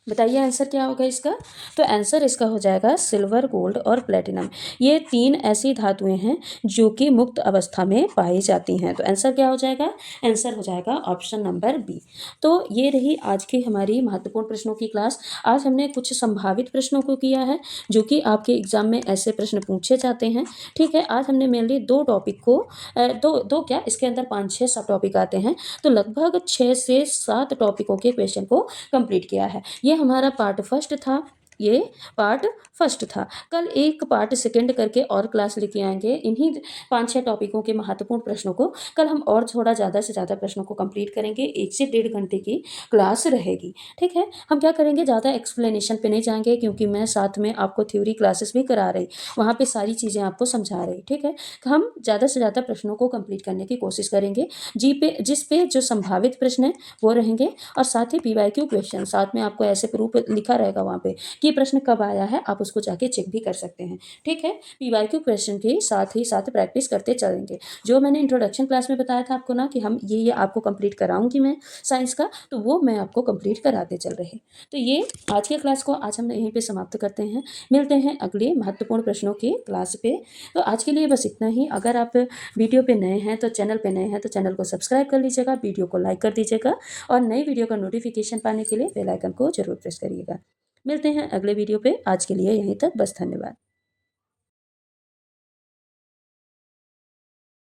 बताइए आंसर क्या होगा इसका। तो आंसर इसका हो जाएगा सिल्वर गोल्ड और प्लेटिनम। ये तीन ऐसी धातुएं हैं जो कि मुक्त अवस्था में पाई जाती हैं। तो आंसर क्या हो जाएगा, आंसर हो जाएगा ऑप्शन नंबर बी। तो ये रही आज की हमारी महत्वपूर्ण प्रश्नों की क्लास। आज हमने कुछ संभावित प्रश्नों को किया है जो कि आपके एग्जाम में ऐसे प्रश्न पूछे जाते हैं, ठीक है। आज हमने मेनली दो टॉपिक को दो क्या, इसके अंदर 5-6 सब टॉपिक आते हैं, तो लगभग 6 से 7 टॉपिकों के क्वेश्चन को कंप्लीट किया है। ये हमारा पार्ट फर्स्ट था, ये पार्ट फर्स्ट था। कल एक पार्ट सेकंड करके और क्लास लेके आएंगे इन्हीं 5-6 टॉपिकों के महत्वपूर्ण प्रश्नों को। कल हम और थोड़ा ज़्यादा से ज़्यादा प्रश्नों को कंप्लीट करेंगे, 1 से 1.5 घंटे की क्लास रहेगी, ठीक है। हम क्या करेंगे, ज़्यादा एक्सप्लेनेशन पे नहीं जाएंगे क्योंकि मैं साथ में आपको थ्योरी क्लासेस भी करा रही, वहाँ पे सारी चीज़ें आपको समझा रही, ठीक है। हम ज़्यादा से ज़्यादा प्रश्नों को कंप्लीट करने की कोशिश करेंगे, जिस पे जो संभावित प्रश्न है वो रहेंगे, और साथ ही PYQ क्वेश्चन साथ में आपको ऐसे प्रूफ लिखा रहेगा वहाँ पे कि प्रश्न कब आया है, आप उसको जाके चेक भी कर सकते हैं, ठीक है। PYQ क्वेश्चन के साथ ही साथ प्रैक्टिस करते चलेंगे। जो मैंने इंट्रोडक्शन क्लास में बताया था आपको ना कि हम ये आपको कंप्लीट कराऊंगी मैं साइंस का, तो वो मैं आपको कंप्लीट कराते चल रहे। तो ये आज के क्लास को आज हम यहीं पे समाप्त करते हैं, मिलते हैं अगले महत्वपूर्ण प्रश्नों की क्लास पे। तो आज के लिए बस इतना ही। अगर आप वीडियो पे नए हैं तो चैनल पे नए हैं तो चैनल को सब्सक्राइब कर लीजिएगा, वीडियो को लाइक कर दीजिएगा, और नई वीडियो का नोटिफिकेशन पाने के लिए बेल आइकन को जरूर प्रेस करिएगा। मिलते हैं अगले वीडियो पे, आज के लिए यहीं तक, बस धन्यवाद।